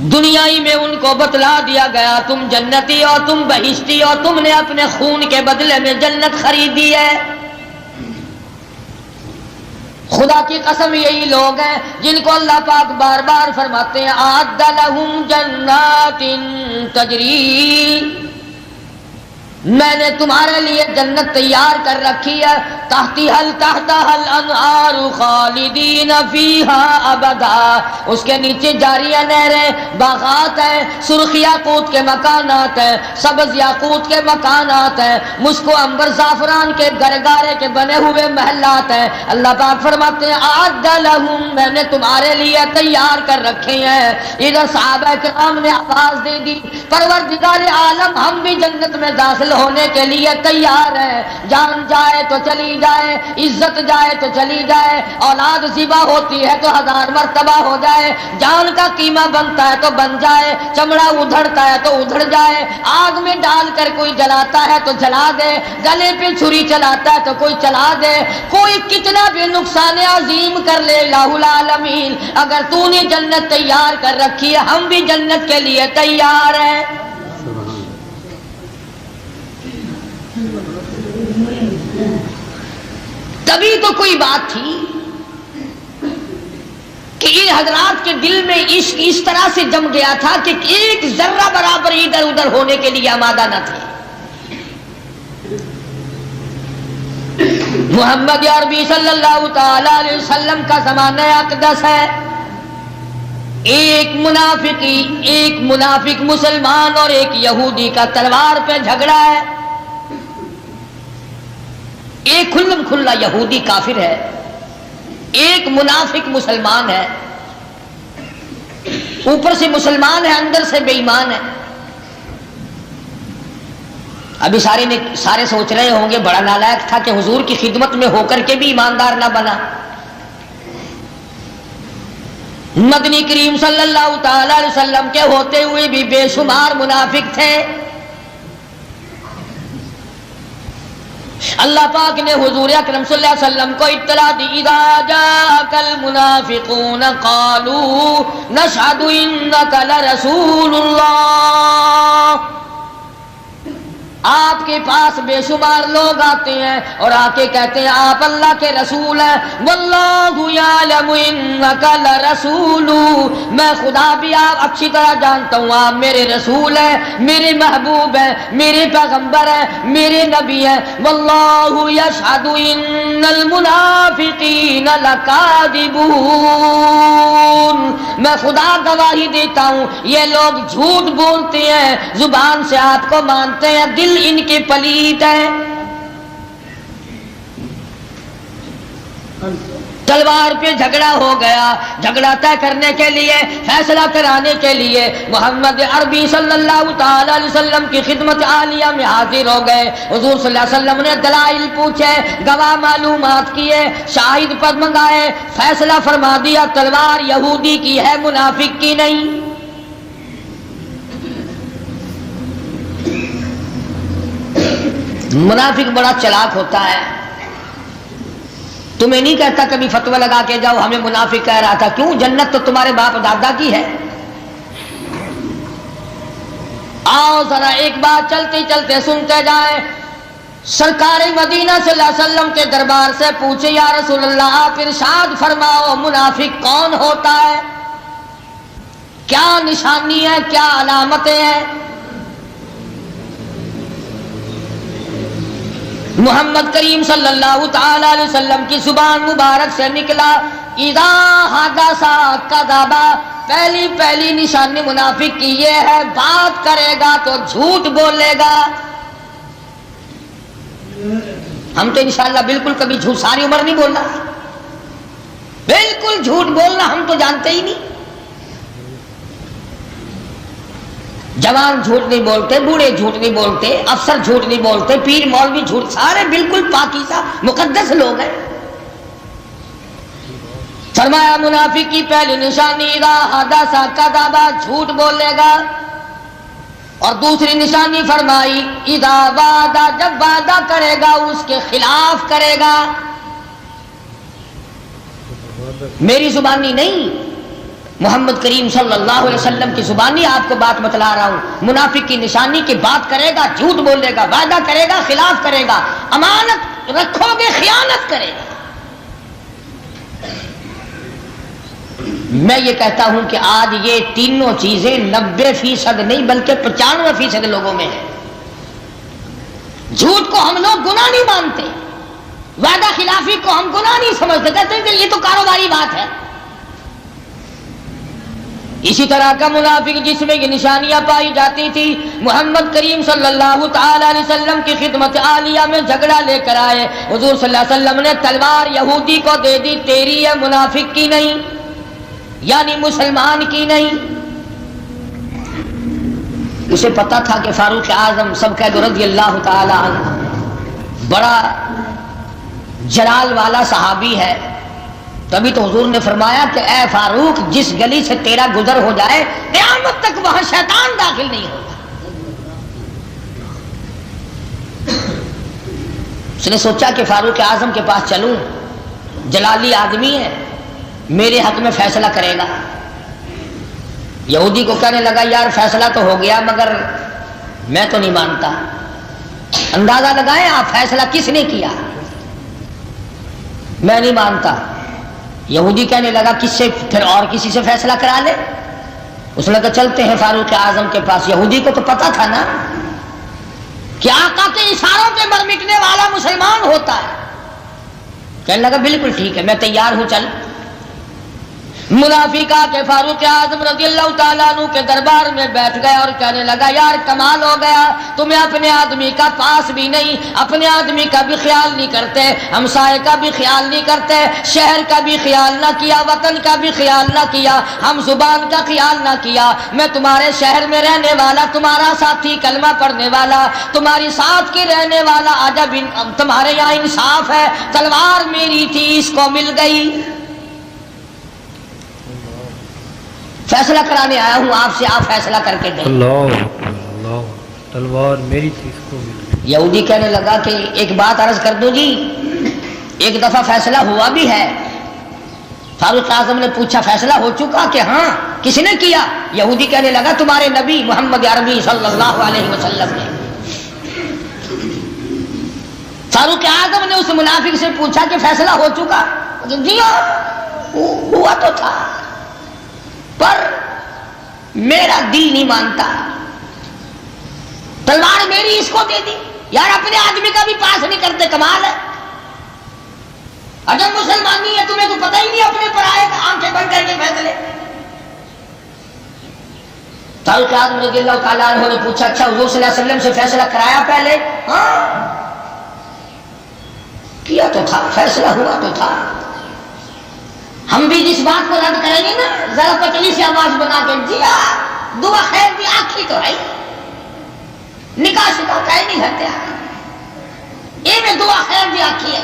دنیائی میں ان کو بتلا دیا گیا تم جنتی اور تم بہشتی اور تم نے اپنے خون کے بدلے میں جنت خریدی ہے۔ خدا کی قسم یہی لوگ ہیں جن کو اللہ پاک بار بار فرماتے ہیں اعد لہم جنات تجری، میں نے تمہارے لیے جنت تیار کر رکھی ہے، تحتها الانہار خالدین فیہا ابدا، اس کے نیچے جاری نہریں، باغات ہیں، سرخ یاقوت کے مکانات ہیں، سبز یاقوت کے مکانات ہیں، مشک و عنبر زعفران کے گرگارے کے بنے ہوئے محلات ہیں۔ اللہ پاک فرماتے ہیں اعد لہم، میں نے تمہارے لیے تیار کر رکھے ہیں۔ ادھر صحابہ کرام نے آواز دے دی پروردگار عالم ہم بھی جنت میں داخل ہونے کے لیے تیار ہیں، جان جائے تو چلی جائے، عزت جائے تو چلی جائے، اولاد ذبح ہوتی ہے تو 1000 مرتبہ ہو جائے، جان کا قیمہ بنتا ہے تو بن جائے، چمڑا ادھڑتا ہے تو ادھڑ جائے، آگ میں ڈال کر کوئی جلاتا ہے تو جلا دے، گلے پہ چھری چلاتا ہے تو کوئی چلا دے، کوئی کتنا بھی نقصان عظیم کر لے الہ العالمین، اگر تو نے جنت تیار کر رکھی ہے ہم بھی جنت کے لیے تیار ہیں۔ تبھی تو کوئی بات تھی کہ ان حضرات کے دل میں عشق اس طرح سے جم گیا تھا کہ ایک ذرہ برابر ادھر ادھر ہونے کے لیے آمادہ نہ تھے۔ محمد عربی صلی اللہ تعالی علیہ وسلم کا زمانہ اقدس ہے، ایک منافق مسلمان اور ایک یہودی کا تلوار پہ جھگڑا ہے، ایک کھلم کھلا یہودی کافر ہے، ایک منافق مسلمان ہے، اوپر سے مسلمان ہے اندر سے بے ایمان ہے۔ ابھی سارے سوچ رہے ہوں گے بڑا نالائق تھا کہ حضور کی خدمت میں ہو کر کے بھی ایماندار نہ بنا۔ مدنی کریم صلی اللہ تعالی علیہ وسلم کے ہوتے ہوئے بھی بے شمار منافق تھے۔ اللہ پاک نے حضور اکرم صلی اللہ علیہ وسلم کو اطلاع دی اذا جاءک المنافقون قالوا نشهد انک لرسول اللہ، آپ کے پاس بے شمار لوگ آتے ہیں اور آ کے کہتے ہیں آپ اللہ کے رسول ہیں، واللہ یعلم انک لرسول، میں خدا بھی آپ اچھی طرح جانتا ہوں آپ میرے رسول ہیں، میرے محبوب ہیں، میرے پیغمبر ہیں، میرے نبی ہیں۔ واللہ یشہد ان المنافقین لکاذبون، میں خدا گواہی دیتا ہوں یہ لوگ جھوٹ بولتے ہیں، زبان سے آپ کو مانتے ہیں، دل ان کے پلیت ہے۔ تلوار پہ جھگڑا ہو گیا، جھگڑا طے کرنے کے لیے، فیصلہ کرانے کے لیے محمد عربی صلی اللہ تعالی علیہ وسلم کی خدمت عالیہ میں حاضر ہو گئے۔ حضور صلی اللہ علیہ وسلم نے دلائل پوچھے، گواہ معلومات کیے، شاہد پر منگائے، فیصلہ فرما دیا تلوار یہودی کی ہے منافق کی نہیں۔ منافق بڑا چلاک ہوتا ہے، تمہیں نہیں کہتا کبھی فتوی لگا کے جاؤ ہمیں منافق کہہ رہا تھا، کیوں؟ جنت تو تمہارے باپ دادا کی ہے۔ آؤ ذرا ایک بات چلتے چلتے سنتے جائیں، سرکار مدینہ صلی اللہ علیہ وسلم کے دربار سے پوچھے یا رسول اللہ آپ ارشاد فرماؤ منافق کون ہوتا ہے، کیا نشانی ہے، کیا علامتیں ہیں؟ محمد کریم صلی اللہ تعالی علیہ وسلم کی زبان مبارک سے نکلا اذا حدث کذب، پہلی نشانی منافق کی یہ ہے بات کرے گا تو جھوٹ بولے گا۔ ہم تو انشاءاللہ بالکل کبھی جھوٹ، ساری عمر نہیں بولنا، بالکل جھوٹ بولنا ہم تو جانتے ہی نہیں۔ جوان جھوٹ نہیں بولتے، بوڑھے جھوٹ نہیں بولتے، افسر جھوٹ نہیں بولتے، پیر مولوی جھوٹ، سارے بالکل پاکیزہ مقدس لوگ ہیں۔ فرمایا منافق کی پہلی نشانی اذا حدث کذب، جھوٹ بولے گا، اور دوسری نشانی فرمائی اذا وعد، جب وعدہ کرے گا اس کے خلاف کرے گا۔ میری زبانی نہیں، محمد کریم صلی اللہ علیہ وسلم کی زبانی آپ کو بات بتلا رہا ہوں. منافق کی نشانی کی بات کرے گا، جھوٹ بولے گا، وعدہ کرے گا، خلاف کرے گا، امانت رکھو گے خیانت کرے گا. میں یہ کہتا ہوں کہ آج یہ تینوں چیزیں 90% نہیں بلکہ 95% لوگوں میں ہیں. جھوٹ کو ہم لوگ گناہ نہیں مانتے، وعدہ خلافی کو ہم گناہ نہیں سمجھتے، کہتے ہیں کہ یہ تو کاروباری بات ہے. اسی طرح کا منافق جس میں یہ نشانیاں پائی جاتی تھی، محمد کریم صلی اللہ تعالی علیہ وسلم کی خدمت عالیہ میں جھگڑا لے کر آئے. حضور صلی اللہ علیہ وسلم نے تلوار یہودی کو دے دی، تیری ہے، منافق کی نہیں، یعنی مسلمان کی نہیں. اسے پتا تھا کہ فاروق اعظم سب کہہ دو رضی اللہ تعالی عنہ بڑا جلال والا صحابی ہے. تبھی تو حضور نے فرمایا کہ اے فاروق، جس گلی سے تیرا گزر ہو جائے قیامت تک وہاں شیطان داخل نہیں ہوگا. اس نے سوچا کہ فاروق اعظم کے پاس چلوں، جلالی آدمی ہے، میرے حق میں فیصلہ کرے گا. یہودی کو کہنے لگا یار فیصلہ تو ہو گیا مگر میں تو نہیں مانتا. اندازہ لگائیں آپ فیصلہ کس نے کیا؟ میں نہیں مانتا. یہودی کہنے لگا کس سے؟ پھر اور کسی سے فیصلہ کرا لے. اس نے کہا چلتے ہیں فاروق اعظم کے پاس. یہودی کو تو پتا تھا نا کہ آقا کے اشاروں کے بر مٹنے والا مسلمان ہوتا ہے. کہنے لگا بالکل ٹھیک ہے، میں تیار ہوں، چل. منافق آ کے فاروق اعظم رضی اللہ تعالیٰ عنہ کے دربار میں بیٹھ گیا اور کہنے لگا یار کمال ہو گیا، تمہیں اپنے آدمی کا پاس بھی نہیں، اپنے آدمی کا بھی خیال نہیں کرتے، ہمسائے کا بھی خیال نہیں کرتے، شہر کا بھی خیال نہ کیا، وطن کا بھی خیال نہ کیا، ہم زبان کا خیال نہ کیا. میں تمہارے شہر میں رہنے والا، تمہارا ساتھی، کلمہ پڑھنے والا، تمہاری ساتھ کے رہنے والا، آج اب تمہارے یہاں انصاف ہے. تلوار میری تھی، اس کو مل گئی. فیصلہ کرانے آیا ہوں آپ سے، آپ فیصلہ کر کے دیں. اللہ، تلوار میری تھی، اس کو مل. یہودی کہنے لگا کہ ایک بات عرض کر دوں جی، ایک دفعہ فیصلہ ہوا بھی ہے. فاروق اعظم نے پوچھا فیصلہ ہو چکا؟ کہ ہاں. کس نے کیا؟ یہودی کہنے لگا تمہارے نبی محمد عربی صلی اللہ علیہ وسلم نے. فاروق اعظم نے اس منافق سے پوچھا کہ فیصلہ ہو چکا؟ جی ہاں ہوا تو تھا پر میرا دل نہیں مانتا، تلوار میری اس کو دے دی. یار اپنے آدمی کا بھی پاس نہیں کرتے، کمال ہے. اگر مسلمانی ہے تمہیں تو پتہ ہی نہیں اپنے پرائے کا، آنکھیں بند کر کے فیصلے. فاروق اعظم رضی اللہ تعالیٰ عنہ نے پوچھا اچھا حضور صلی اللہ علیہ وسلم سے فیصلہ کرایا پہلے؟ ہاں کیا تو تھا، فیصلہ ہوا تو تھا. ہم بھی جس بات کو رد کریں گے نا ذرا پتلی سی آواز بنا کے جی دعا خیر دی آخری تو ہے، نکاح شکا کہیں نہیں کرتے یہ میں دعا خیر دی آخری ہے.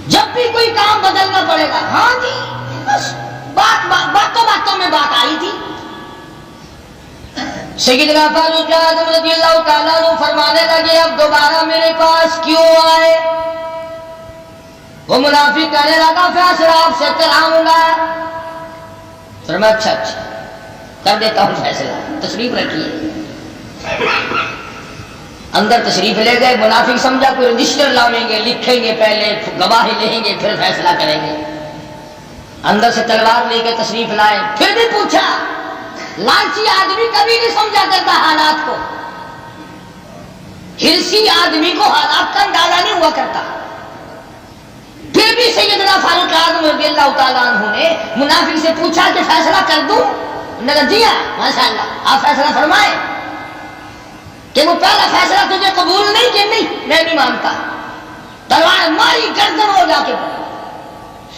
جب بھی کوئی کام بدلنا پڑے گا ہاں جی بس باتوں میں بات آئی تھی. سیدنا فاروق اعظم رضی اللہ تعالیٰ عنہ فرمانے لگے اب دوبارہ میرے پاس کیوں آئے؟ وہ منافق کہنے لگا فیصلہ آپ سے کراؤں گا. فرمایا اچھا کر دیتا ہوں فیصلہ، تشریف رکھیے. اندر تشریف لے گئے. منافق سمجھا کوئی رجسٹر لاویں گے، لکھیں گے، پہلے گواہی لیں گے پھر فیصلہ کریں گے. اندر سے تلوار لے کے تشریف لائے. پھر بھی پوچھا. لالچی آدمی کبھی نہیں سمجھا کرتا حالات کو، ہرسی آدمی کو حالات کا اندازہ نہیں ہوا کرتا. پھر بھی سیدنا فاروق اعظم رضی اللہ تعالیٰ عنہ نے منافق سے پوچھا کہ فیصلہ کر دوں؟ انہوں نے کہا جی ہاں ماشاءاللہ آپ فیصلہ فرمائیں. کہ وہ پہلا فیصلہ تجھے قبول نہیں؟ کہ نہیں میں نہیں مانتا. تلوار ماری گردن ہو جا کے.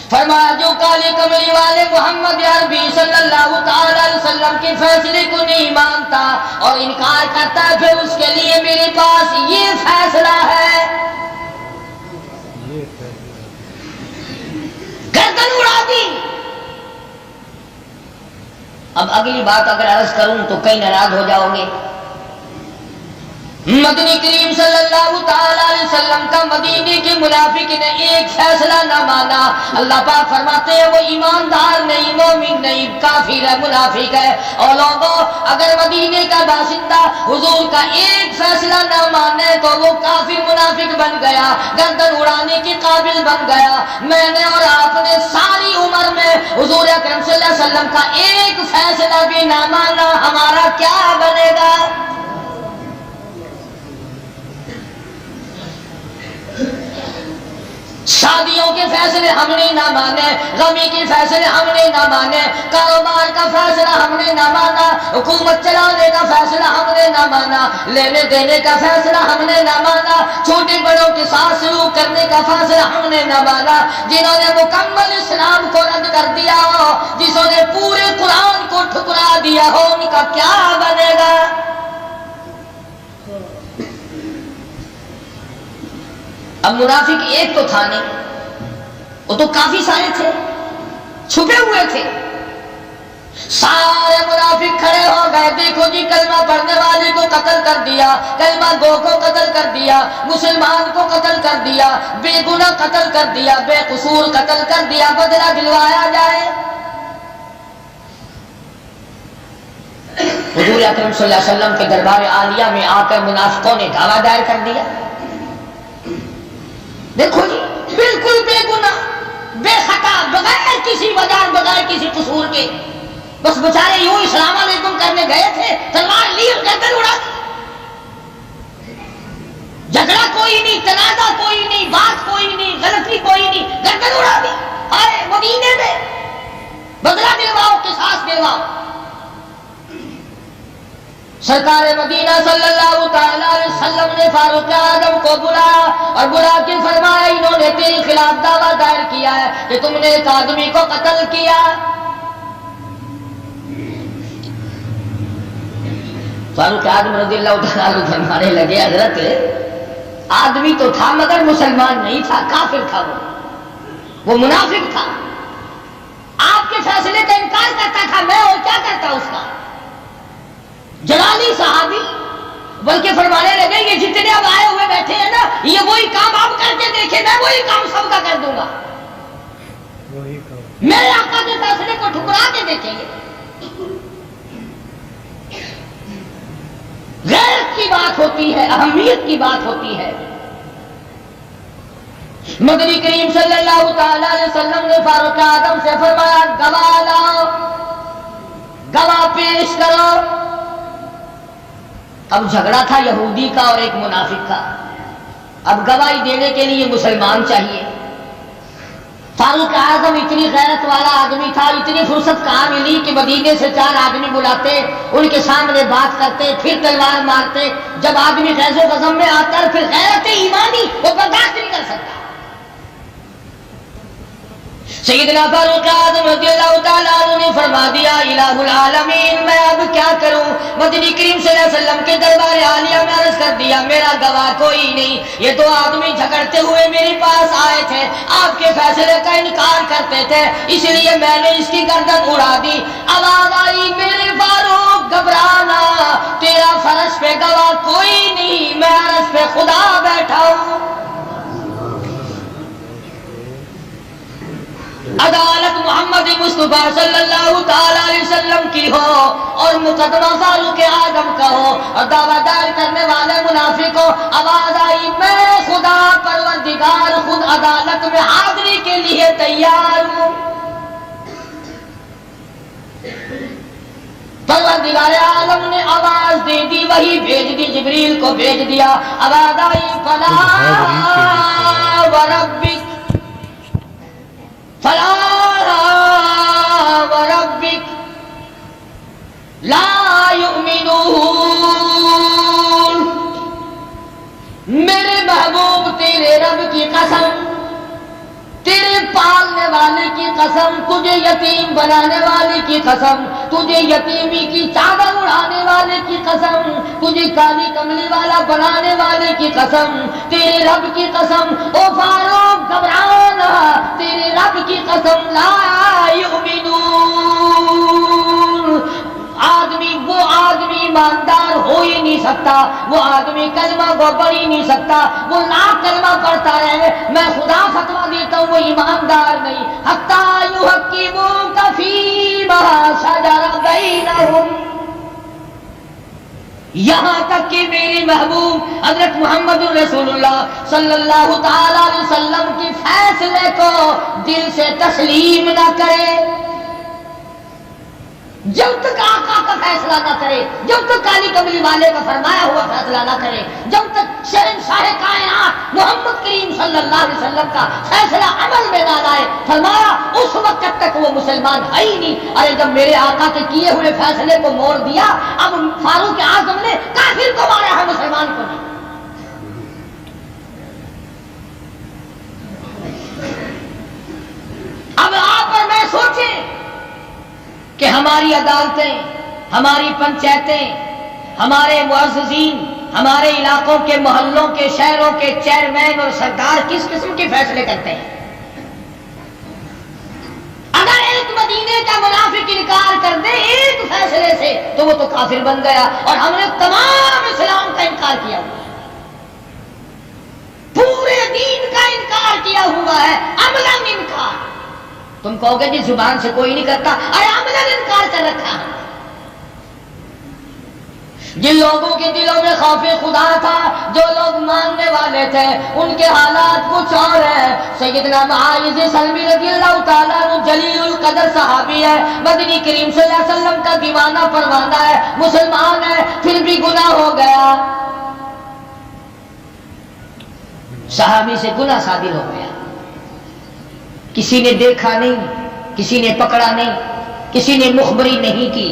فرمایا جو کالی کمری والے محمد عربی صلی اللہ تعالی علیہ وسلم کے فیصلے کو نہیں مانتا اور انکار کرتا ہے پھر اس کے لیے میرے پاس یہ فیصلہ ہے. گردن اڑا دی. اب اگلی بات اگر عرض کروں تو کئی ناراض ہو جاؤ گے. مدنی کریم صلی اللہ تعالی علیہ وسلم کا مدینے کے منافق نے ایک فیصلہ نہ مانا. اللہ پاک فرماتے ہیں وہ ایماندار نہیں، مومن نہیں، کافر ہے، منافق ہے. اور لوگوں اگر مدینے کا باشندہ حضور کا ایک فیصلہ نہ مانے تو وہ کافر منافق بن گیا، گردن اڑانے کے قابل بن گیا. میں نے اور آپ نے ساری عمر میں حضور اکرم صلی اللہ علیہ وسلم کا ایک فیصلہ بھی نہ مانا، ہمارا کیا بنے گا؟ شادیوں کے فیصلے ہم نے نہ مانے، غمی کے فیصلے ہم نے نہ مانے، کاروبار کا فیصلہ ہم نے نہ مانا، حکومت چلانے کا فیصلہ ہم نے نہ مانا، لینے دینے کا فیصلہ ہم نے نہ مانا، چھوٹے بڑوں کے ساتھ سلوک کرنے کا فیصلہ ہم نے نہ مانا. جنہوں نے مکمل اسلام کو رد کر دیا ہو، جسوں نے پورے قرآن کو ٹھکرا دیا ہو، ان کا کیا بنے گا؟ اب منافق ایک تو تھا نہیں، وہ تو کافی سارے تھے، چھپے ہوئے تھے. سارے منافق کھڑے ہو گئے. دیکھو جی کلمہ پڑھنے والے کو قتل کر دیا، کلمہ گو کو قتل کر دیا، مسلمان کو قتل کر دیا، بے گناہ قتل کر دیا، بے قصور قتل کر دیا. بدلہ دلوایا جائے. حضور اکرم صلی اللہ علیہ وسلم کے دربار عالیہ میں آ کر منافقوں نے دعویٰ دائر کر دیا. دیکھو جی بالکل بے گناہ، بے خطا، بغیر کسی وجہ، بغیر کسی قصور کے، بس بیچارے یوں السلام علیکم کرنے گئے تھے، تلوار لی اور گردن اڑا دی. جھگڑا کوئی نہیں، تنازع کوئی نہیں، بات کوئی نہیں، غلطی کوئی نہیں، گردن اڑا دی. آئے مدینے میں بدلہ دلواؤ، قصاص دلواؤ. سرکار مدینہ صلی اللہ تعالی علیہ وسلم نے فاروق اعظم کو بلایا اور بلا کے فرمایا انہوں نے تیرے خلاف دعویٰ دائر کیا ہے کہ تم نے ایک آدمی کو قتل کیا. فاروق اعظم رضی اللہ تعالیٰ عنہ فرمانے لگے حضرت آدمی تو تھا مگر مسلمان نہیں تھا، کافر تھا، وہ منافق تھا. آپ کے فیصلے کا انکار کرتا تھا، میں اور کیا کرتا اس کا. جلالی صحابی بلکہ فرمانے لگے یہ جتنے اب آئے ہوئے بیٹھے ہیں نا، یہ وہی کام آپ کر کے دیکھیں، میں وہی کام سب کا کر دوں گا. میرے آقا کے فیصلے کو ٹھکرا کے دیکھیں گے. غیرت کی بات ہوتی ہے، اہمیت کی بات ہوتی ہے. مدنی کریم صلی اللہ تعالی علیہ وسلم نے فاروق اعظم سے فرمایا گواہ لاؤ، گواہ پیش کرو. اب جھگڑا تھا یہودی کا اور ایک منافق کا. اب گواہی دینے کے لیے مسلمان چاہیے. فاروق اعظم اتنی غیرت والا آدمی تھا، اتنی فرصت کہاں ملی کہ مدینے سے 4 آدمی بلاتے، ان کے سامنے بات کرتے، پھر تلوار مارتے. جب آدمی غیظ و غضب میں آتا ہے پھر غیرت ایمانی وہ برداشت نہیں کر سکتا. سیدنا فاروق اعظم رضی اللہ تعالیٰ عنہ نے فرما دیا الہ العالمین میں اب کیا کروں. مدنی کریم صلی اللہ علیہ وسلم کے دربار عالیہ میں عرض کر دیا میرا گواہ کوئی نہیں. یہ 2 آدمی جھگڑتے ہوئے میرے پاس آئے تھے، آپ کے فیصلے کا انکار کرتے تھے، اس لیے میں نے اس کی گردن اڑا دی. آواز آئی میرے فاروق گھبرانا، تیرا فرش پہ گواہ کوئی نہیں، میں عرش پہ خدا بیٹھا ہوں. عدالت محمد مصطفیٰ صلی اللہ تعالی علیہ وسلم کی ہو اور مقدمہ فاروق اعظم کا ہو اور دعویٰ دائر کرنے والے منافق ہو. آواز آئی میں خدا پروردگار خود عدالت میں حاضری کے لیے تیار ہوں. پروردگار عالم نے آواز دے دی، وہی بھیج دی، جبریل کو بھیج دیا. آواز آئی فلا وربک فلا وربک لا یؤمنون. میرے محبوب تیرے رب کی قسم، تیرے پالنے والے کی قسم، تجھے یتیم بنانے والے کی قسم، تجھے یتیمی کی چادر اڑانے والے کی قسم، تجھے کالی کملی والا بنانے والے کی قسم، تیرے رب کی قسم. او فاروق گھبرانا، تیرے رب کی قسم لا یؤمنون. وہ آدمی ایماندار ہو ہی نہیں سکتا، وہ آدمی کلمہ کو پڑھ ہی نہیں سکتا، وہ لاکھ کلمہ پڑھتا رہے، میں خدا فتویٰ دیتا ہوں وہ ایماندار نہیں۔ حتیٰ یحکموک فیما شجر بینہم، یہاں تک کہ میری محبوب حضرت محمد رسول اللہ صلی اللہ تعالی علیہ وسلم کی فیصلے کو دل سے تسلیم نہ کرے، جب تک آقا کا فیصلہ نہ کرے، جب تک کالی کملی والے کا فرمایا ہوا فیصلہ نہ کرے، جب تک شہنشاہ کائنات محمد کریم صلی اللہ علیہ وسلم کا فیصلہ عمل میں نہ لائے، فرمایا اس وقت تک وہ مسلمان ہے ہی نہیں۔ ارے جب میرے آقا کے کیے ہوئے فیصلے کو موڑ دیا، اب فاروق اعظم نے کافر کو مارا ہے، مسلمان کو نہیں۔ اب آپ اور میں سوچیں کہ ہماری عدالتیں، ہماری پنچایتیں، ہمارے معززین، ہمارے علاقوں کے محلوں کے شہروں کے چیئرمین اور سرکار کس قسم کے فیصلے کرتے ہیں؟ اگر ایک مدینے کا منافق انکار کر دے ایک فیصلے سے تو وہ تو کافر بن گیا، اور ہم نے تمام اسلام کا انکار کیا ہوا ہے، پورے دین کا انکار کیا ہوا ہے، عملاً انکار۔ تم کہو گے جی زبان سے کوئی نہیں کرتا، ارے عملاً انکار کر رکھا ہے۔ جن لوگوں کے دلوں میں خوف خدا تھا، جو لوگ ماننے والے تھے، ان کے حالات کچھ اور ہیں۔ سیدنا معاذ سلمی رضی اللہ تعالیٰ عنہ جلیل القدر صحابی ہے، مدنی کریم صلی اللہ علیہ وسلم کا دیوانہ پروانہ ہے، مسلمان ہے، پھر بھی گناہ ہو گیا، صحابی سے گناہ صادر ہو گیا، کسی نے دیکھا نہیں، کسی نے پکڑا نہیں، کسی نے مخبری نہیں کی،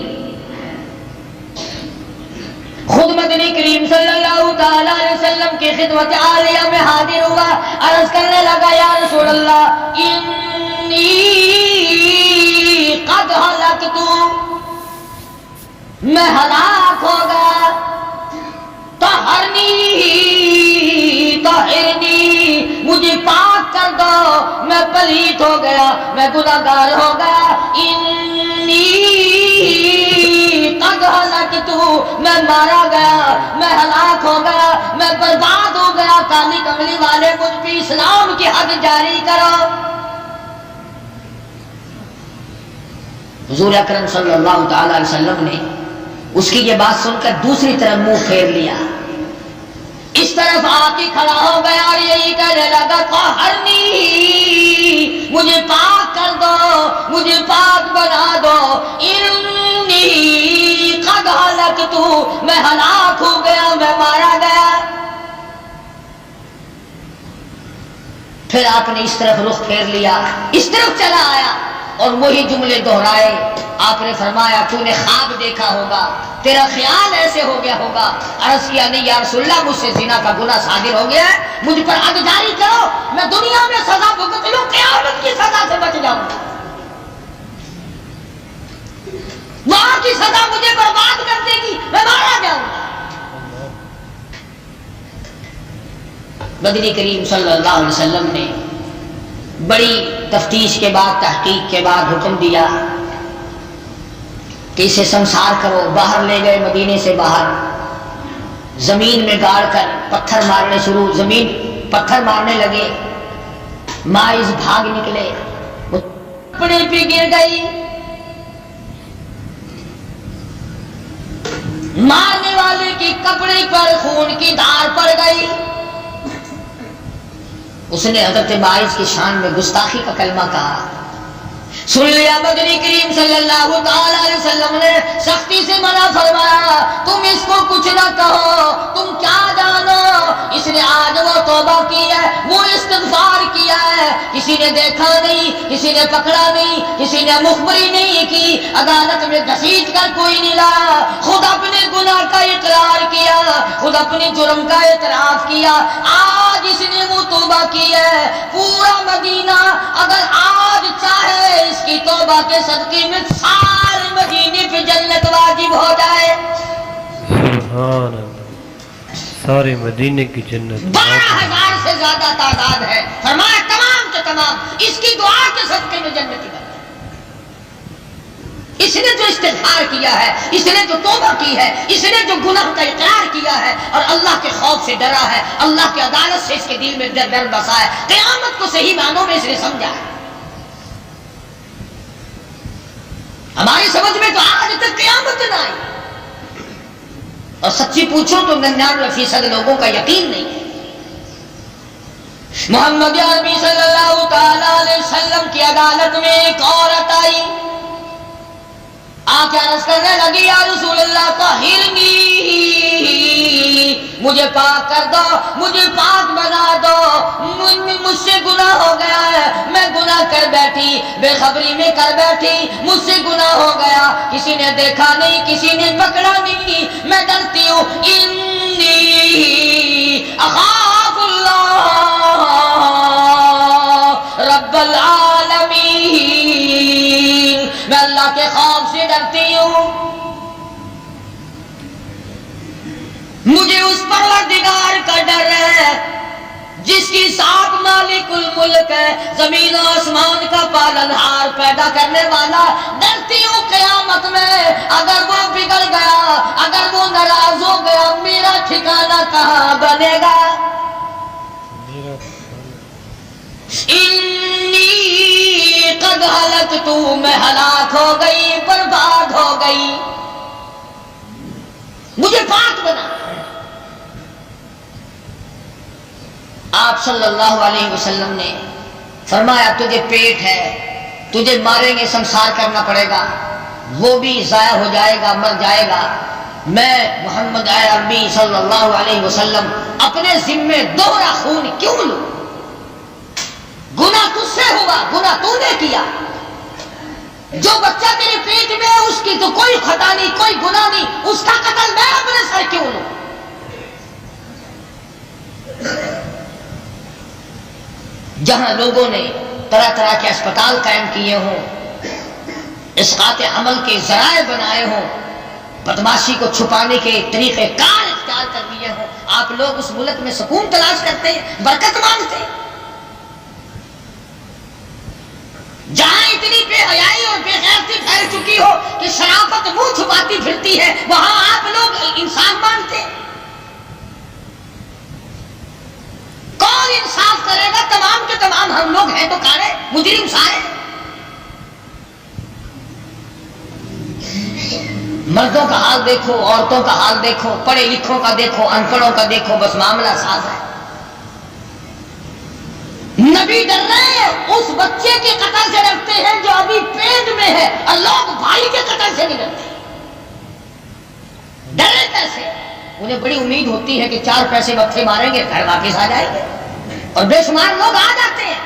خود مدنی کریم صلی اللہ تعالی علیہ وسلم کی خدمت عالیہ میں حاضر ہوا، عرض کرنے لگا یا رسول اللہ انی قد ہلکت، میں ہلاک ہو گیا، طہرنی طہرنی، مجھے پاک کر دو، میں پلیت ہو گیا، میں گناہگار ہو گیا، انی قد ہلکت، میں مارا گیا، میں ہلاک ہو گیا، میں برباد ہو گیا، کالی کملی والے مجھ پہ اسلام کی حد جاری کرو۔ حضور اکرم صلی اللہ تعالی علیہ وسلم نے اس کی یہ بات سن کر دوسری طرف منہ پھیر لیا، اس طرف آ کے کھڑا ہو گیا اور یہی کہنے لگا طہرنی، مجھے پاک کر دو، مجھے پاک بنا دو، انی قد ہلکت، میں ہلاک ہو گیا، میں مارا گیا۔ پھر آپ نے اس طرف رخ پھیر لیا، اس طرف چلا آیا اور وہی جملے دہرائے۔ آپ نے فرمایا تو نے خواب دیکھا ہوگا، تیرا خیال ایسے ہو گیا ہوگا۔ عرض کیا نہیں یا رسول اللہ، مجھ سے زنا کا گناہ صادر ہو گیا ہے، مجھ پر حد جاری کرو، میں دنیا میں سزا بھگت لوں، قیامت کی سزا سے بچ جاؤں، وہاں کی سزا مجھے برباد کر دے گی، میں مارا جاؤں گا۔ مدنی کریم صلی اللہ علیہ وسلم نے بڑی تفتیش کے بعد، تحقیق کے بعد حکم دیا کہ اسے سنسار کرو۔ باہر لے گئے، مدینے سے باہر زمین میں گاڑ کر پتھر مارنے شروع، زمین پتھر مارنے لگے، ماعز بھاگ نکلے، کپڑے پہ گر گئی، مارنے والے کے کپڑے پر خون کی دھار پڑ گئی۔ اس نے حضرت ماعز کی شان میں گستاخی کا کلمہ کہا، سن لیا مدنی کریم صلی اللہ تعالی علیہ وسلم نے سختی سے منع فرمایا، تم اس کو کچھ نہ کہو، تم کیا جانو، اس نے آج وہ توبہ کی ہے، وہ استغفار کیا ہے، کسی نے دیکھا نہیں، کسی نے پکڑا نہیں، کسی نے مخبری نہیں کی، عدالت میں گھسیٹ کر کوئی نہیں لایا، خود اپنے گناہ کا اقرار کیا، خود اپنے جرم کا اعتراف کیا، آج اس نے وہ توبہ کی ہے۔ پورا مدینہ اگر آج چاہے اس کی توبہ کے صدقے میں سارے مدینے پہ جنت واجب ہو جائے، سبحان اللہ، سارے مدینے کی جنت 12,000 سے زیادہ تعداد ہے، فرمایا تمام کے تمام اس کی دعا کے صدقے میں جنتی بن جائے۔ اس نے جو استغفار کیا ہے، اس نے جو توبہ کی ہے، اس نے جو گناہ کا اقرار کیا ہے اور اللہ کے خوف سے ڈرا ہے، اللہ کی عدالت سے اس کے دل میں ڈر بسا ہے، قیامت کو صحیح معنوں میں اس نے سمجھا ہے۔ ہماری سمجھ میں تو آج تک قیامت نہ آئی، اور سچی پوچھو تو 99% لوگوں کا یقین نہیں ہے۔ محمد عربی صلی اللہ تعالی علیہ وسلم کی عدالت میں ایک عورت آئی، آ کے عرض کرنے لگی یا رسول اللہ طہرنی، مجھے پاک کر دو، مجھے پاک بنا دو، مجھ سے گناہ ہو گیا ہے، میں گناہ کر بیٹھی، بے خبری میں کر بیٹھی، مجھ سے گناہ ہو گیا، کسی نے دیکھا نہیں، کسی نے پکڑا نہیں، میں ڈرتی ہوں، انی اخاف اللہ رب العالمین، میں اللہ کے خوف سے ڈرتی ہوں، مجھے اس پروردگار کا ڈر ہے جس کی ساتھ مالک الملک ہے، زمین و آسمان کا پالنہار، پیدا کرنے والا۔ ڈرتی ہوں قیامت میں اگر وہ بگڑ گیا، اگر وہ ناراض ہو گیا، میرا ٹھکانہ کہاں بنے گا؟ انی قد ہلکت، میں ہلاک ہو گئی، برباد ہو گئی، مجھے پاک بنا۔ آپ صلی اللہ علیہ وسلم نے فرمایا تجھے پیٹ ہے، تجھے ماریں گے، سنسار کرنا پڑے گا، وہ بھی ضائع ہو جائے گا، مر جائے گا، میں محمد عربی صلی اللہ علیہ وسلم اپنے ذمے دوہرا خون کیوں لوں؟ گناہ تجھ سے ہوا، گناہ تو نے کیا، جو بچہ تیرے پیٹ میں ہے اس کی تو کوئی خطا نہیں، کوئی گناہ نہیں، اس کا قتل میں اپنے سر کیوں لوں؟ جہاں لوگوں نے طرح طرح کے اسپتال قائم کیے ہوں، اسقاط حمل کے ذرائع بنائے ہوں، بدماشی کو چھپانے کے طریقے کار اختیار کر لیے ہوں، آپ لوگ اس ملک میں سکون تلاش کرتے ہیں، برکت مانگتے ہیں۔ جہاں اتنی بے حیائی اور بے غیرتی پھیل چکی ہو کہ شرافت منہ چھپاتی پھرتی ہے، وہاں آپ لوگ انصاف مانگتے ہیں۔ کون انصاف کرے گا؟ تمام کے تمام ہم لوگ ہیں تو کارے مجرم سارے۔ مردوں کا حال دیکھو، عورتوں کا حال دیکھو، پڑھے لکھوں کا دیکھو، ان پڑھوں کا دیکھو، بس معاملہ ساز ہے۔ نبی ڈر رہے ہیں، اس بچے کے قتل سے ڈرتے ہیں جو ابھی پیٹ میں ہے، اور لوگ بھائی کے قتل سے نہیں ڈرتے۔ ڈرے کیسے؟ انہیں بڑی امید ہوتی ہے کہ 4 پیسے وقفے ماریں گے، گھر واپس آ جائیں گے، اور بے شمار لوگ آ جاتے ہیں۔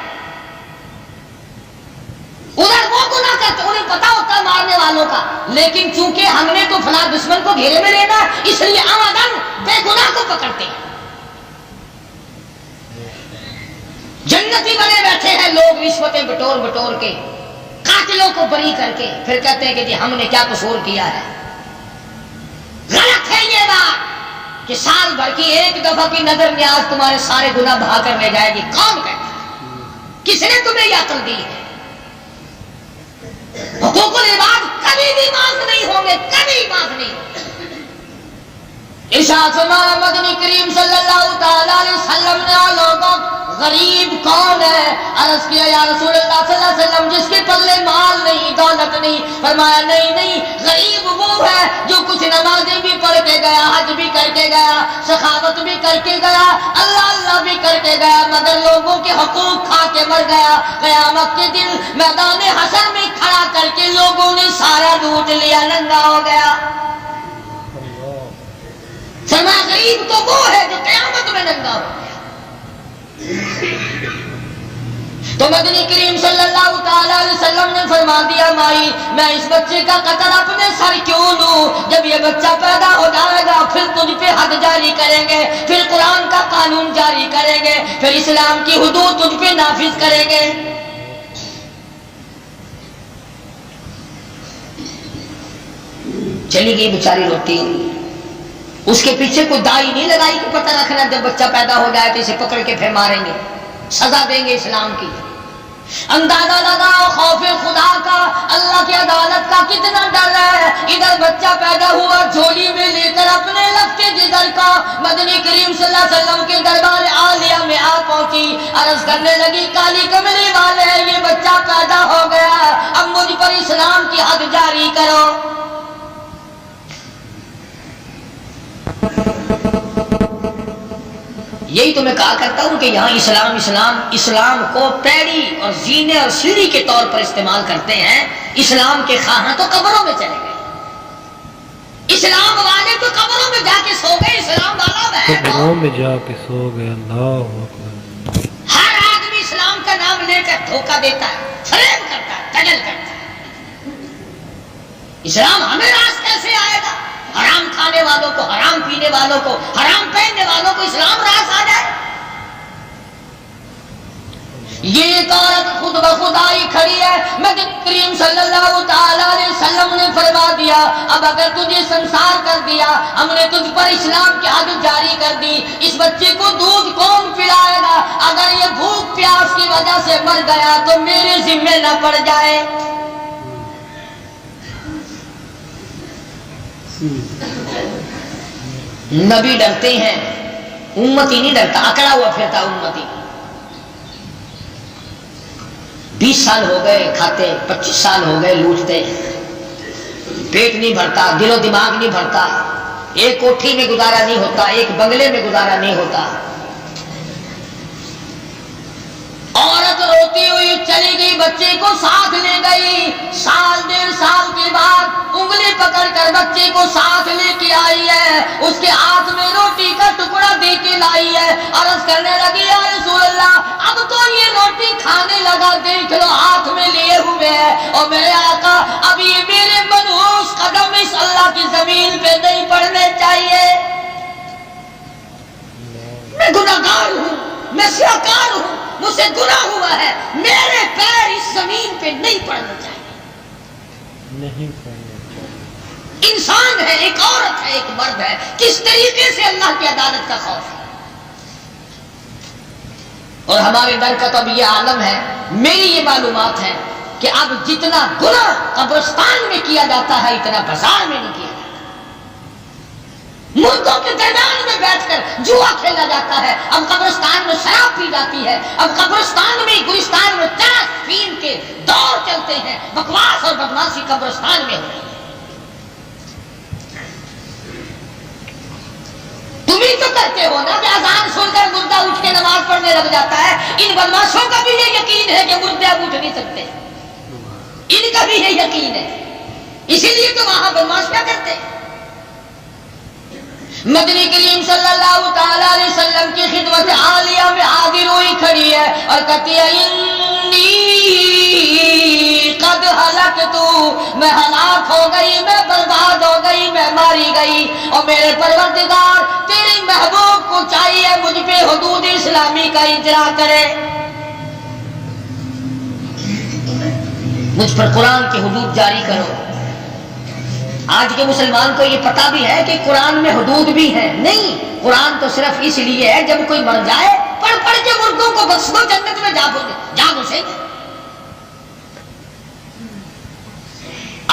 ادھر وہ گناہ کرتے، انہیں پتا ہوتا ہے مارنے والوں کا، لیکن چونکہ ہم نے تو فلاں دشمن کو گھیرے میں لینا، اس لیے آمدن بے گناہ کو پکڑتے ہیں۔ جنتی بنے بیٹھے ہیں لوگ، رشوتیں بٹور بٹور کے، قاتلوں کو بری کر کے، پھر کہتے ہیں کہ جی ہم نے کیا قصور کیا ہے۔ غلط ہے یہ بات کہ سال بھر کی ایک دفعہ کی نظر نیاز تمہارے سارے گناہ بہا کر لے جائے گی۔ کون کہتا ہے؟ کس نے تمہیں یہ عقل دی ہے؟ حقوق العباد کبھی بھی معاف نہیں ہوں گے، کبھی معاف نہیں ہوں گے۔ ارشاد فرمایا مدنی کریم صلی اللہ تعالی علیہ وسلم نے لوگوں غریب کون ہے؟ عرض کیا یا رسول اللہ صلی اللہ علیہ وسلم جس کے پلے مال نہیں، دولت نہیں۔ فرمایا نہیں، غریب وہ ہے جو کچھ نمازیں بھی پڑھ کے گیا، حج بھی کر کے گیا، سخاوت بھی کر کے گیا، اللہ بھی کر کے گیا، مگر لوگوں کے حقوق کھا کے مر گیا۔ قیامت کے دن میدان حشر میں کھڑا کر کے لوگوں نے سارا لوٹ لیا، ننگا ہو گیا۔ فرمایا غریب تو وہ ہے جو قیامت میں ننگا ہو گیا۔ تو مدنی کریم صلی اللہ تعالی علیہ وسلم نے فرما دیا مائی میں اس بچے کا قتل اپنے سر کیوں لوں؟ جب یہ بچہ پیدا ہو جائے گا پھر تجھ پہ حد جاری کریں گے، پھر قرآن کا قانون جاری کریں گے، پھر اسلام کی حدود تجھ پہ نافذ کریں گے۔ چلی گئی بیچاری روتی، اس کے پیچھے کوئی دائی نہیں لگائی کہ پتہ رکھنا جب بچہ پیدا ہو جائے تو اسے پکڑ کے پھر ماریں گے، سزا دیں گے اسلام کی۔ اندازہ لگاؤ خوف خدا کا، اللہ کی عدالت کا کتنا ڈر ہے۔ ادھر بچہ پیدا ہوا جھولی میں لے کر اپنے لگتے جگر کا مدنی کریم صلی اللہ علیہ وسلم کے دربار عالیہ میں آ پہنچی، عرض کرنے لگی کالی کملی والے یہ بچہ پیدا ہو گیا، اب مجھ پر اسلام کی حد جاری کرو۔ یہی تو میں کہا کرتا ہوں کہ یہاں اسلام کو پیڑی اور زینے اور سیڑھی کے طور پر استعمال کرتے ہیں۔ اسلام کے خواہاں تو قبروں میں چلے گئے، اسلام والے تو قبروں میں جا کے سو گئے، اسلام والا ہے قبروں میں جا کے سو گئے۔ اللہ اکبر۔ ہر آدمی اسلام کا نام لے کر دھوکہ دیتا ہے، فریب کرتا ہے، ٹگل کرتا ہے۔ اسلام ہمیں راز کیسے آئے گا؟ حرام کھانے والوں کو، حرام پینے والوں کو، حرام پہننے والوں کو اسلام راز آ جائے؟ یہ ایک عورت خود بخود آئی کھڑی ہے، نبی کریم صلی اللہ تعالی علیہ وسلم نے فرما دیا اب اگر تجھے سنسار کر دیا، ہم نے تجھ پر اسلام کی حد جاری کر دی، اس بچے کو دودھ کون پلائے گا؟ اگر یہ بھوک پیاس کی وجہ سے مر گیا تو میرے ذمہ نہ پڑ جائے۔ نبی ڈرتے ہیں، امتی نہیں ڈرتا، اکڑا ہوا پھرتا امتی۔ 20 سال ہو گئے کھاتے، 25 سال ہو گئے لوٹتے، پیٹ نہیں بھرتا، دل و دماغ نہیں بھرتا، ایک کوٹھی میں گزارا نہیں ہوتا، ایک بنگلے میں گزارا نہیں ہوتا۔ عورت روتی ہوئی چلی گئی، بچے کو ساتھ لے گئی، سال 1.5 سال کے بعد انگلی پکڑ کر بچے کو ساتھ لے کے آئی ہے، اس کے ہاتھ میں روٹی کا ٹکڑا دے کے لائی ہے، عرض کرنے لگی یا رسول اللہ اب تو یہ روٹی کھانے لگا، دیکھ لو ہاتھ میں لیے ہوئے ہے، اور میرے آقا اب یہ میرے منحوس قدم اس اللہ کی زمین پہ نہیں پڑنے چاہیے، میں گناہگار ہوں، میں سیاکار ہوں، مجھ سے گناہ ہوا ہے، میرے پیر اس زمین پہ نہیں پڑنا چاہیے۔ نہیں پڑنا چاہیے۔ انسان ہے، ایک عورت ہے، ایک مرد ہے، کس طریقے سے اللہ کی عدالت کا خوف ہے؟ اور ہمارے در کا تو اب یہ عالم ہے، میری یہ معلومات ہے کہ اب جتنا گناہ قبرستان میں کیا جاتا ہے اتنا بازار میں نہیں کیا جاتا۔ مردوں کے درمیان میں بیٹھ کر جوا کھیلا جاتا ہے، اب قبرستان میں شراب پی جاتی ہے، اب قبرستان میں گلستان میں چرس فیم کے دور چلتے ہیں، بکواس اور بدماشی قبرستان میں ہو رہی ہے۔ تم ہی تو کرتے ہو نا کہ اذان سن کر مردہ اٹھ کے نماز پڑھنے لگ جاتا ہے، ان بدماشوں کا بھی یہ یقین ہے کہ مردے اب اٹھ نہیں سکتے، ان کا بھی یہ یقین ہے، اسی لیے تو وہاں بدماش کیا کرتے ہیں۔ مدنی کریم صلی اللہ تعالی علیہ وسلم کی خدمت عالیہ میں حاضر ہوئی کھڑی ہے اور کہتی ہے انی قد ہلکت، میں ہلاک ہو گئی، میں برباد ہو گئی، میں ماری گئی، اور میرے پروردگار تیری محبوب کو چاہیے مجھ پہ حدود اسلامی کا اجرا کرے، مجھ پر قرآن کی حدود جاری کرو۔ آج کے مسلمان کو یہ پتا بھی ہے کہ قرآن میں حدود بھی ہیں، نہیں، قرآن تو صرف اس لیے ہے جب کوئی مر جائے پڑھ پڑھ کے مردوں کو بخش دو، جنت میں جا گھسے۔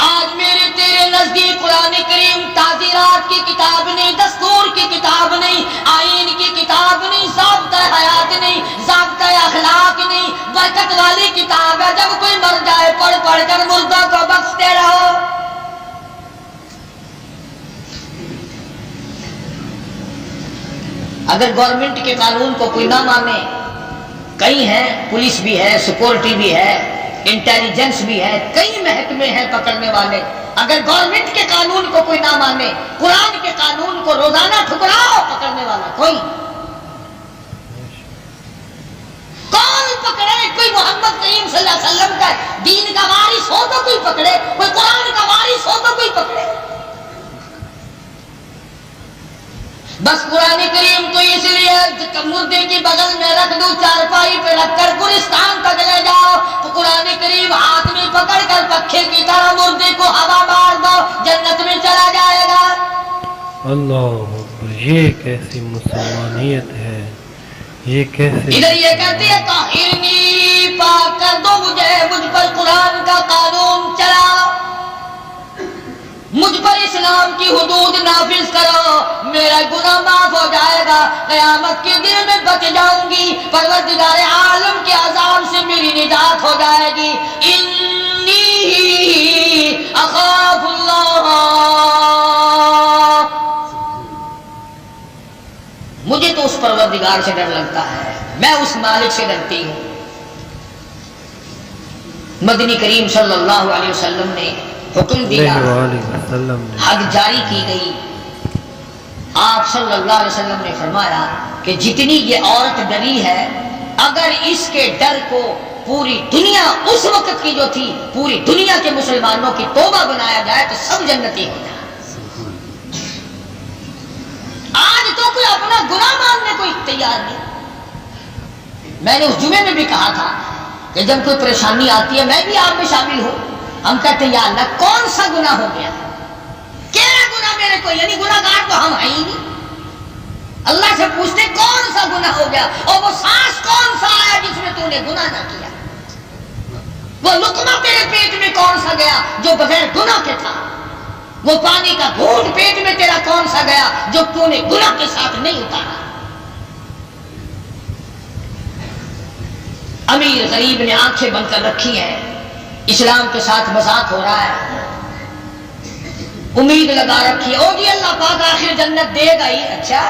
آج میرے تیرے نزدیک قرآن کریم تعزیرات کی کتاب نہیں، دستور کی کتاب نہیں، آئین کی کتاب نہیں، ضابطہ حیات نہیں، ضابطہ اخلاق نہیں، برکت والی کتاب ہے، جب کوئی مر جائے پڑھ پڑھ کر مردوں کو بخشتے رہو۔ اگر گورنمنٹ کے قانون کو کوئی نہ مانے، کئی ہیں، پولیس بھی ہے، سیکورٹی بھی ہے، انٹیلیجنس بھی ہے، کئی محکمے ہیں پکڑنے والے، اگر گورنمنٹ کے قانون کو کوئی نہ مانے، قرآن کے قانون کو روزانہ ٹھکراؤ، پکڑنے والا کوئی کون پکڑے؟ کوئی محمد کریم صلی اللہ علیہ وسلم کا دین کا وارث ہو تو کوئی پکڑے، کوئی قرآن کا وارث ہو تو کوئی پکڑے۔ بس قرآن کریم تو اس لیے مردے کی بغل میں رکھ دو، چارپائی پہ رکھ کر گلستان تک لے جاؤ تو قرآن کریم ہاتھ میں پکڑ کر پکھے کی طرح مردے کو ہوا مار دو، جنت میں چلا جائے گا۔ اللہ اکبر، یہ کیسی مسلمانیت ہے، یہ کیسے؟ ادھر یہ کہتی ہے طاہرنی، پاک کر دو مجھے، مجھ پر قرآن کا قانون چلا، مجھ پر اسلام کی حدود نافذ کرو، میرا گناہ معاف ہو جائے گا، قیامت کے دن میں بچ جاؤں گی، پروردگار عالم کے عذاب سے میری نجات ہو جائے گی۔ انی اخاف اللہ، مجھے تو اس پروردگار سے ڈر لگتا ہے، میں اس مالک سے ڈرتی ہوں۔ مدنی کریم صلی اللہ علیہ وسلم نے حکم دیا، حد جاری کی گئی، آپ صلی اللہ علیہ وسلم نے فرمایا کہ جتنی یہ عورت ڈری ہے، اگر اس کے ڈر کو پوری دنیا اس وقت کی جو تھی پوری دنیا کے مسلمانوں کی توبہ بنایا جائے تو سب جنتی ہو جائے۔ آج تو کوئی اپنا گناہ ماننے کو تیار نہیں۔ میں نے اس جمعے میں بھی کہا تھا کہ جب کوئی پریشانی آتی ہے میں بھی آپ میں شامل ہوں، ہم کہتے ہیں یا اللہ کون سا گناہ ہو گیا، کیا گناہ میرے کو، یعنی گناہ گار تو ہم ہیں ہی نہیں۔ اللہ سے پوچھتے کون سا گناہ ہو گیا، اور وہ سانس کون سا آیا جس میں تو نے گناہ نہ کیا، وہ لقمہ تیرے پیٹ میں کون سا گیا جو بغیر گناہ کے تھا، وہ پانی کا گھونٹ پیٹ میں تیرا کون سا گیا جو تو نے گناہ کے ساتھ نہیں اتارا۔ امیر غریب نے آنکھیں بند کر رکھی ہیں، اسلام کے ساتھ مذاق ہو رہا ہے، امید لگا رکھی ہے او جی اللہ پاک آخر جنت دے گا ہی۔ اچھا،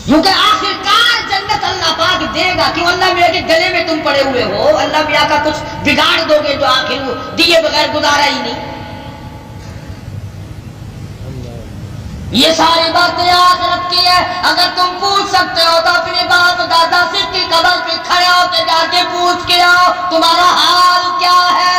کیونکہ آخر کار جنت اللہ پاک دے گا، کیوں اللہ میاں کے گلے میں تم پڑے ہوئے ہو، اللہ میاں کا کچھ بگاڑ دو گے جو آخر وہ دیے بغیر گزارا ہی نہیں۔ یہ ساری باتیں آخرت کی ہے، اگر تم پوچھ سکتے ہو تو اپنے باپ دادا سے کی قبر پہ کھڑے ہو کے جا کے پوچھ کے آؤ تمہارا حال کیا ہے۔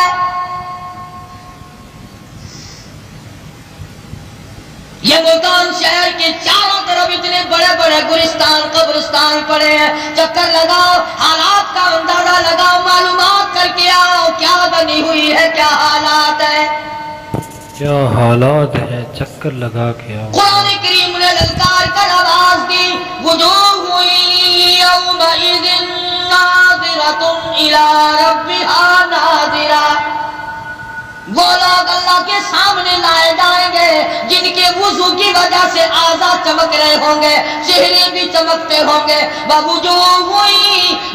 یہ ملتان شہر کے چاروں طرف اتنے بڑے بڑے گلستان قبرستان پڑے ہیں، چکر لگاؤ، حالات کا اندازہ لگاؤ، معلومات کر کے آؤ کیا بنی ہوئی ہے، کیا حالات ہے، کیا حالات ہیں، چکر لگا کے آؤ۔ قرآن کریم نے للکار کر آواز دی، وجوہ یومئذ ناظرۃ الی ربہا ناظرہ، وہ لوگ اللہ کے سامنے لائے جائیں گے جن کے وضو کی وجہ سے اعضاء چمک رہے ہوں گے، چہرے بھی چمکتے ہوں گے۔ ووجوہ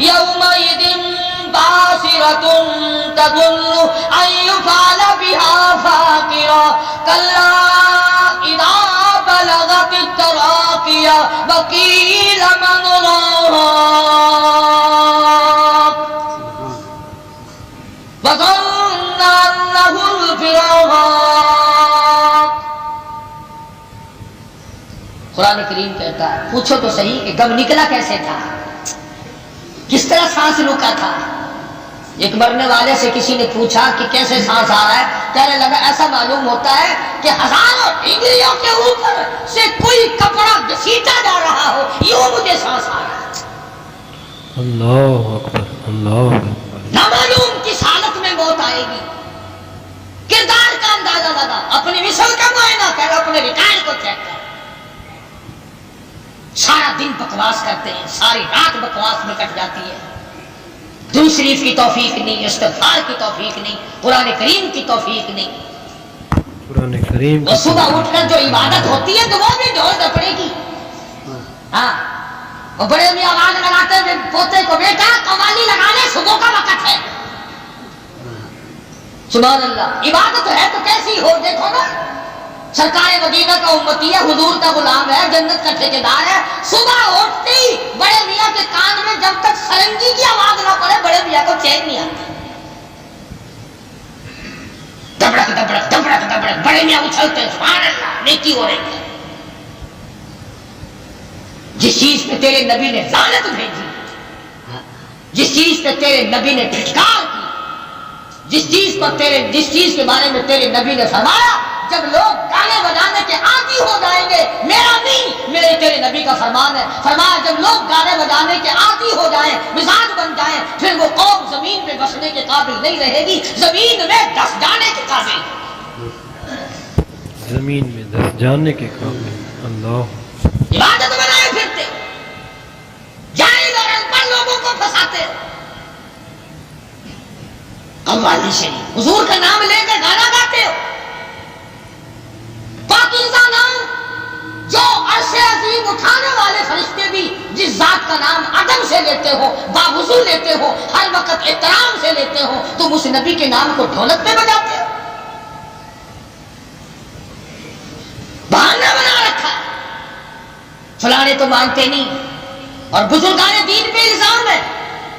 یومئذ باسرۃ تظن ان یفعل بها فاقرہ کلا اذا بلغت التراقی وقیل من راق وظن انہ الفراق۔ قرآن کریم کہتا ہے پوچھو تو صحیح کہ غم نکلا کیسے تھا، کس طرح سانس روکا تھا۔ ایک مرنے والے سے کسی نے پوچھا کہ کیسے سانس آ رہا ہے، کہنے لگا ایسا معلوم ہوتا ہے کہ ہزاروں انگلیوں کے اوپر سے کوئی کپڑا گھسیٹا جا رہا ہو، یوں مجھے سانس آ رہا ہے۔ اللہ اکبر، اللہ اکبر۔ نامعلوم کس حالت میں موت آئے گی، کردار کا اندازہ لگا، اپنی مثل کا معائنہ کر، اپنے ریکارڈ کو چیک کر۔ سارا دن بکواس کرتے ہیں، ساری رات بکواس میں کٹ جاتی ہے، درود شریف کی توفیق نہیں، استغفار کی توفیق نہیں، قرآن کریم کی توفیق نہیں۔ قرآن کریم وہ صبح اٹھ کر جو عبادت ہوتی ہے تو وہ بھی ڈھول ڈپڑے کی، ہاں وہ بڑے میں آواز لگاتے ہیں پوتے کو، بیٹا قوالی لگا لے صبح کا وقت ہے۔ سبحان اللہ، عبادت ہے تو کیسی ہو، دیکھو نا سرکار مدینہ کا امتی ہے، حضور کا غلام ہے، جنت کا ٹھیکیدار ہے، صبح اٹھتے ہی بڑے میاں کے کان میں جب تک سرنگی کی آواز نہ پڑے بڑے میاں کو چین نہیں آتی، دبڑک دبڑک دبڑک دبڑک بڑے میاں اچھلتے ہیں، سبحان اللہ نیکی ہو رہی ہے۔ جس چیز پہ تیرے نبی نے لعنت بھیجی، جس چیز پہ تیرے نبی نے پھٹکار کی، جس چیز کے بارے میں تیرے نبی نے فرمایا جب لوگ گانے بجانے کے عادی ہو جائیں گے، میرا نہیں میرے تیرے نبی کا فرمان ہے، فرمایا جب لوگ گانے بجانے کے عادی ہو جائیں، مزاج بن جائیں، پھر وہ قوم زمین پہ بسنے کے قابل نہیں رہے گی، زمین میں دس جانے کے قابل، زمین میں دس جانے کے قابل۔ اللہ عبادت بنائے پھرتے، گاتے ہو؟ قوالی شریف حضور کا نام لے کر گانا گاتے ہو؟ پاکیزہ نام جو عرش عظیم اٹھانے والے فرشتے بھی جس ذات کا نام عدم سے لیتے ہو، باوضو لیتے ہو، ہر وقت احترام سے لیتے ہو، تم اس نبی کے نام کو ڈھولک پہ بجاتے ہو؟ بہانہ بنا رکھا ہے، فلانے تو مانتے نہیں۔ اور بزرگان دین پہ الزام ہے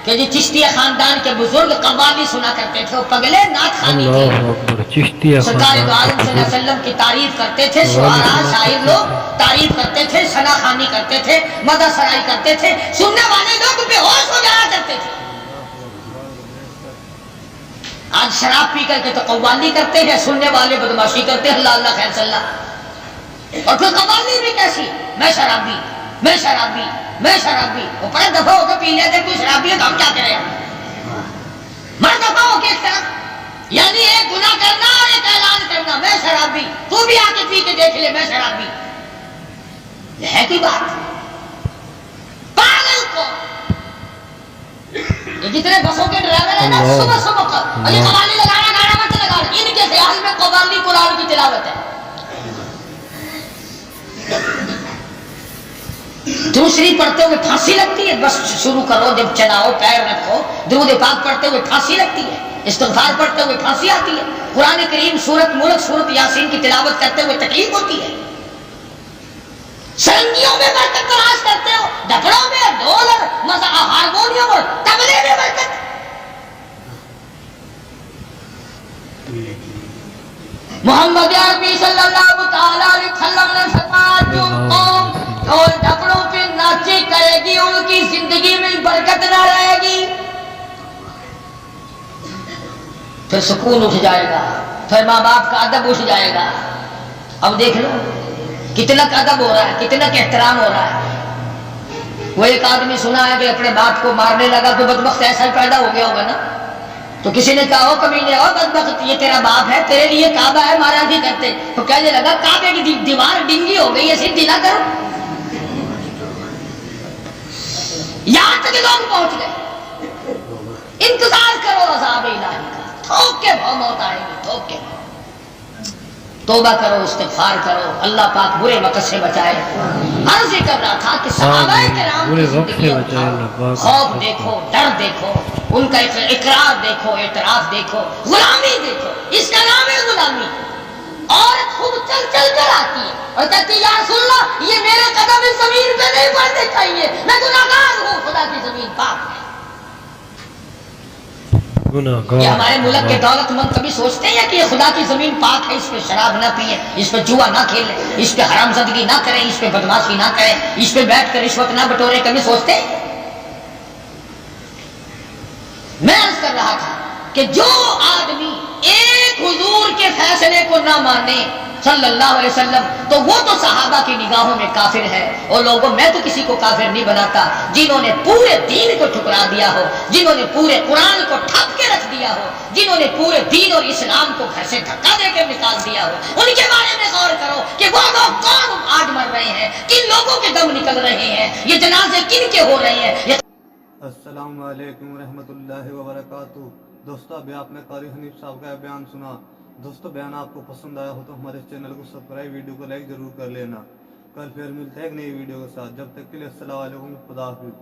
کہ جو چشتیہ خاندان کے بزرگ قوالی سنا کرتے تھے، وہ پگلے نعت خوانی تھے۔ اللہ اکبر، چشتیہ سرکار دو عالم صلی اللہ خاندان علیہ وسلم کی تعریف کرتے تھے، شعراء شاعر لوگ تعریف کرتے تھے، ثنا خوانی کرتے تھے، مدح سرائی کرتے تھے، سننے والے لوگ بے ہوش ہو جایا کرتے تھے۔ آج شراب پی کر کے تو قوالی کرتے ہیں، سننے والے بدماشی کرتے ہیں، اللہ اللہ خیر صلی اللہ۔ اور پھر قوالی بھی کیسی؟ میں شرابی، میں شرابی، میں شرابی۔ وہ پڑے دفعہ ہو کے پی لیتے، کوئی شرابی ہے تو ہم کیا کریں؟ مر دفعہ ہو کے ایک طرف، یعنی ایک گناہ کرنا اور ایک اعلان کرنا، میں شرابی، تو بھی آ کے پی کے دیکھ لے میں شرابی۔ یہ ہے کوئی بات؟ پاگل کو یہ جتنے بسوں کے ڈرائیور ہیں نا، صبح صبح کا اور یہ قوالی لگانا گانا مت لگا، ان کے خیال میں قوالی قرآن کی تلاوت ہے۔ دوسری پڑھتے ہوئے پھانسی لگتی ہے، بس شروع کرو، جب چلاؤ پیر رکھو، درود پاک پڑھتے ہوئے پھانسی لگتی ہے، استغفار پڑھتے ہوئے پھانسی آتی ہے، قرآن کریم سورت ملک سورت یاسین کی تلاوت کرتے ہوئے تکلیف ہوتی ہے، سرنگیوں میں برکت تلاش کرتے ہو، ڈھپڑوں میں، ڈھول اور ہارمونیم اور تبلے میں برکت۔ محمد عربی صلی اللہ تعالی علیہ وسلم نے فرمایا جو قوم ڈھول ڈھپڑوں پہ ناچے کرے گی ان کی زندگی میں برکت نہ رہے گی، پھر سکون اٹھ جائے گا، پھر ماں باپ کا ادب اٹھ جائے گا۔ اب دیکھ لو کتنا ادب ہو رہا ہے، کتنا احترام ہو رہا ہے۔ وہ ایک آدمی سنا ہے کہ اپنے باپ کو مارنے لگا تو بدبخت ایسا پیدا ہو گیا ہوگا نا، تو کسی نے کہا ہو کبھی نہیں، بدبخت یہ تیرا باپ ہے، تیرے لیے کعبہ ہے، مارا بھی کرتے، تو کہنے لگا کعبے کی دیوار ڈنگی ہو گئی ہے، سیدھی نہ کرو۔ یہاں تک لوگ پہنچ گئے۔ انتظار کرو عذاب الہی کا، تھوک کے بھو موت آئے گی، تھوک کے بھو۔ توبہ کرو، استغفار کرو، اللہ پاک برے وقت سے بچائے۔ عرض یہ کر رہا تھا کہ صحابہ کرام برے کی وقت سے زندگی بچائے اللہ پاک۔ خوف دیکھو، ڈر دیکھو، ان کا اقرار دیکھو، اعتراف دیکھو، غلامی دیکھو، اس کا نام ہے غلامی۔ عورت خود چل چل کر آتی ہے اور کہتی ہے یا رسول اللہ یہ میرے قدم اس زمین پہ نہیں پڑنے چاہیے، میں گناہگار ہوں، خدا کی زمین پاک ہے۔ یہ ہمارے ملک کے دولت مند کبھی سوچتے ہیں کہ یہ خدا کی زمین پاک ہے، اس پہ شراب نہ پیئے، اس پہ جوا نہ کھیلیں، اس پہ حرام زندگی نہ کریں، اس پہ بدماشی نہ کریں، اس پہ بیٹھ کر رشوت نہ بٹورے، کبھی سوچتے ہیں؟ میں عرض کر رہا تھا کہ جو آدمی ایک حضور کے فیصلے کو نہ مانے صلی اللہ علیہ وسلم تو وہ تو صحابہ کی نگاہوں میں کافر ہے۔ اور لوگوں میں تو کسی کو کافر نہیں بناتا جنہوں نے پورے دین کو ٹھکرا دیا ہو، جنہوں نے پورے قرآن کو ٹھپ کے رکھ دیا ہو، جنہوں نے پورے دین اور اسلام کو گھر سے دھکا دے کے نکال دیا ہو، ان کے بارے میں غور کرو کہ وہ لوگ کون آج مر رہے ہیں، کن لوگوں کے دم نکل رہے ہیں، یہ جنازے کن کے ہو رہے ہیں۔ السلام علیکم ورحمۃ اللہ وبرکاتہ۔ دوستو ابھی آپ نے قاری حنیف صاحب کا بیان سنا۔ دوستو بیان آپ کو پسند آیا ہو تو ہمارے چینل کو سبسکرائب، ویڈیو کو لائک ضرور کر لینا۔ کل پھر ملتے ہیں ایک نئی ویڈیو کے ساتھ، جب تک کے لیے السلام علیکم، خدا حافظ۔